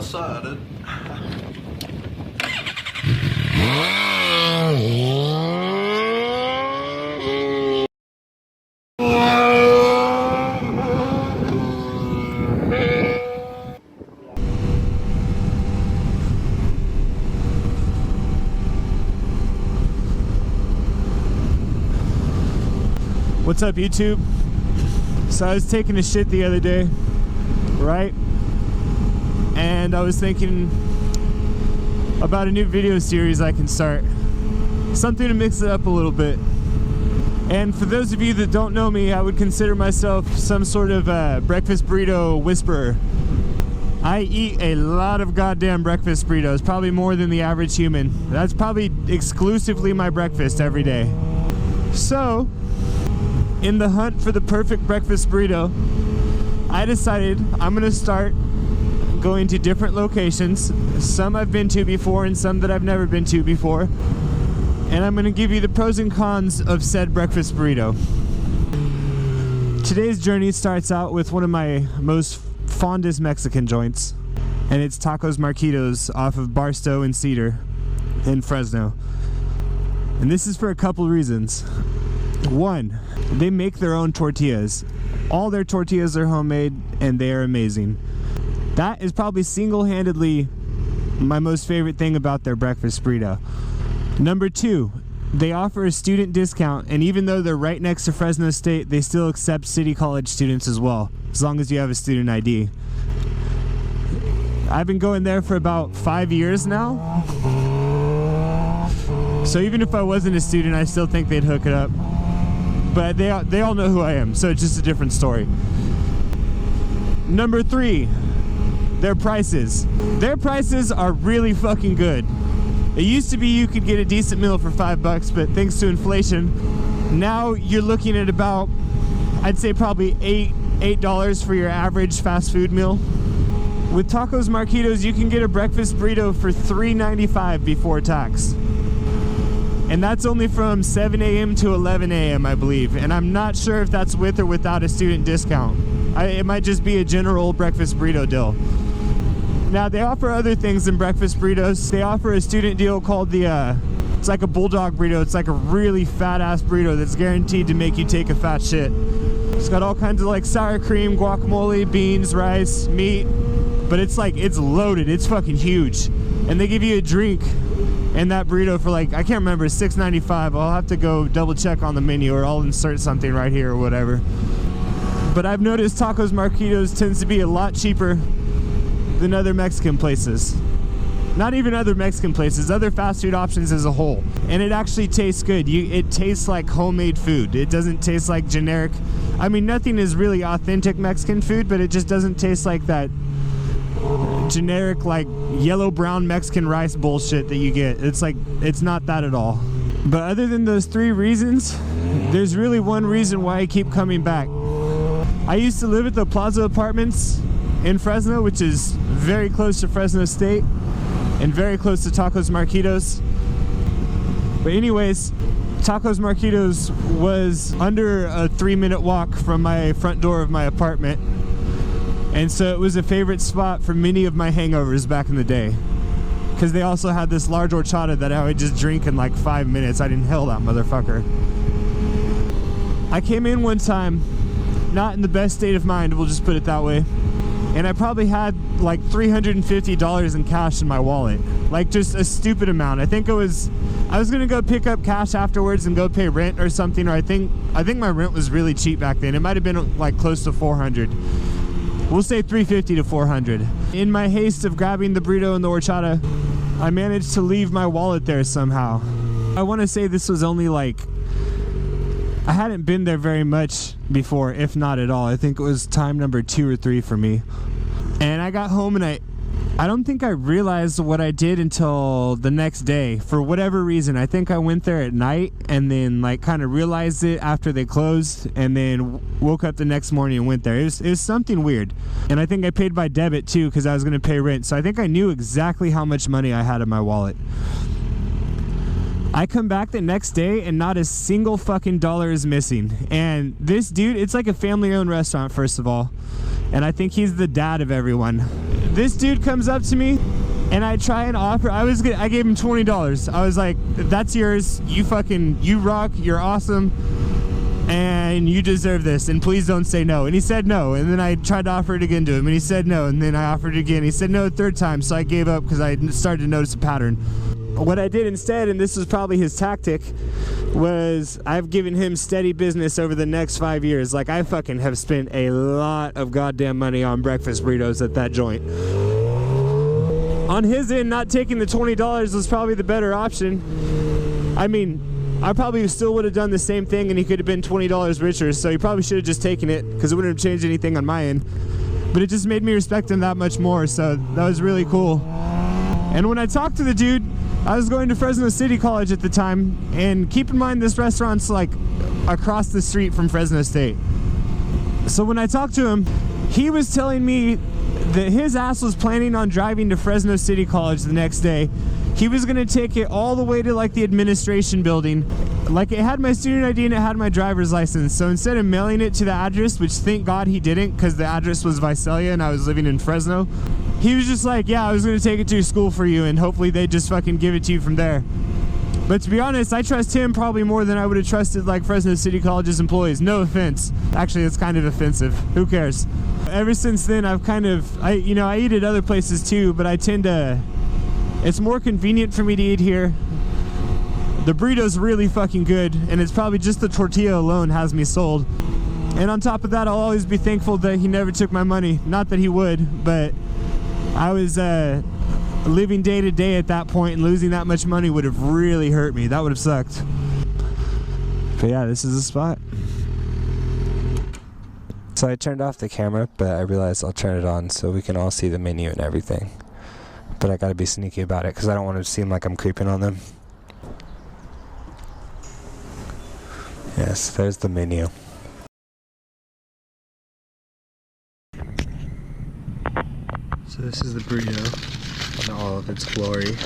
decided. What's up, YouTube? So I was taking a shit the other day, right? And I was thinking about a new video series I can start. Something to mix it up a little bit. And for those of you that don't know me, I would consider myself some sort of breakfast burrito whisperer. I eat a lot of goddamn breakfast burritos, probably more than the average human. That's probably exclusively my breakfast every day. So, in the hunt for the perfect breakfast burrito, I decided I'm gonna start going to different locations. Some I've been to before and some that I've never been to before. And I'm gonna give you the pros and cons of said breakfast burrito. Today's journey starts out with one of my most fondest Mexican joints, and it's Tacos Marquitos off of Barstow and Cedar in Fresno. And this is for a couple reasons. One, they make their own tortillas. All their tortillas are homemade and they are amazing. That is probably single-handedly my most favorite thing about their breakfast burrito. Number two, they offer a student discount, and even though they're right next to Fresno State, they still accept city college students as well, as long as you have a student ID. I've been going there for about 5 years now. So even if I wasn't a student, I still think they'd hook it up. But they all know who I am, so it's just a different story. Number three, their prices. Their prices are really fucking good. It used to be you could get a decent meal for $5, but thanks to inflation, now you're looking at about, I'd say probably $8 for your average fast food meal. With Tacos Marquitos, you can get a breakfast burrito for $3.95 before tax. And that's only from 7 a.m. to 11 a.m. I believe. And I'm not sure if that's with or without a student discount. It might just be a general breakfast burrito deal. Now, they offer other things than breakfast burritos. They offer a student deal called the, it's like a bulldog burrito. It's like a really fat-ass burrito that's guaranteed to make you take a fat shit. It's got all kinds of like sour cream, guacamole, beans, rice, meat. But it's like, it's loaded. It's fucking huge. And they give you a drink and that burrito for like, I can't remember, $6.95. I'll have to go double check on the menu, or I'll insert something right here or whatever. But I've noticed Tacos Marquitos tends to be a lot cheaper than other Mexican places. Not even other Mexican places, other fast food options as a whole. And it actually tastes good. It tastes like homemade food. It doesn't taste like generic. I mean, nothing is really authentic Mexican food, but it just doesn't taste like that generic like yellow brown Mexican rice bullshit that you get. It's like, it's not that at all. But other than those three reasons, there's really one reason why I keep coming back. I used to live at the Plaza Apartments in Fresno, which is very close to Fresno State and very close to Tacos Marquitos. But anyways, Tacos Marquitos was under a 3-minute walk from my front door of my apartment. And so it was a favorite spot for many of my hangovers back in the day. Because they also had this large horchata that I would just drink in like 5 minutes. I'd inhale that motherfucker. I came in one time, not in the best state of mind, we'll just put it that way. And I probably had like $350 in cash in my wallet. Like just a stupid amount. I was gonna go pick up cash afterwards and go pay rent or something. Or I think my rent was really cheap back then. It might have been like close to $400. We'll say $350 to $400. In my haste of grabbing the burrito and the horchata, I managed to leave my wallet there somehow. I want to say this was only like, I hadn't been there very much before, if not at all. I think it was time number 2 or 3 for me. And I got home and I don't think I realized what I did until the next day. For whatever reason, I think I went there at night and then like kind of realized it after they closed, and then woke up the next morning and went there. It was something weird. And I think I paid by debit too because I was going to pay rent. So I think I knew exactly how much money I had in my wallet. I come back the next day and not a single fucking dollar is missing. And this dude, it's like a family-owned restaurant, first of all. And I think he's the dad of everyone. this dude comes up to me and I try and offer, I gave him $20. I was like, that's yours. You rock. You're awesome. And you deserve this, and please don't say no. And he said no, and then I tried to offer it again to him, and he said no, and then I offered it again. He said no a third time, so I gave up because I started to notice a pattern. What I did instead, and this was probably his tactic, was I've given him steady business over the next 5 years. Like, I fucking have spent a lot of goddamn money on breakfast burritos at that joint. On his end, not taking the $20 was probably the better option. I mean, I probably still would have done the same thing and he could have been $20 richer, so he probably should have just taken it because it wouldn't have changed anything on my end. But it just made me respect him that much more, so that was really cool. And when I talked to the dude, I was going to Fresno City College at the time, and keep in mind this restaurant's like across the street from Fresno State. So when I talked to him, he was telling me that his ass was planning on driving to Fresno City College the next day. He was gonna take it all the way to like the administration building. Like, it had my student ID and it had my driver's license. So instead of mailing it to the address, which thank God he didn't because the address was Visalia and I was living in Fresno, he was just like, yeah, I was gonna take it to your school for you and hopefully they just fucking give it to you from there. But to be honest, I trust him probably more than I would have trusted like Fresno City College's employees. No offense. Actually, it's kind of offensive. Who cares? Ever since then, I've kind of, I eat at other places too, but I tend to, it's more convenient for me to eat here. The burrito's really fucking good, and it's probably just the tortilla alone has me sold. And on top of that, I'll always be thankful that he never took my money. Not that he would, but I was living day to day at that point, and losing that much money would have really hurt me. That would have sucked. But yeah, this is the spot. So I turned off the camera, but I realized I'll turn it on so we can all see the menu and everything. But I gotta be sneaky about it because I don't want to seem like I'm creeping on them. Yes, there's the menu. So this is the burrito in all of its glory.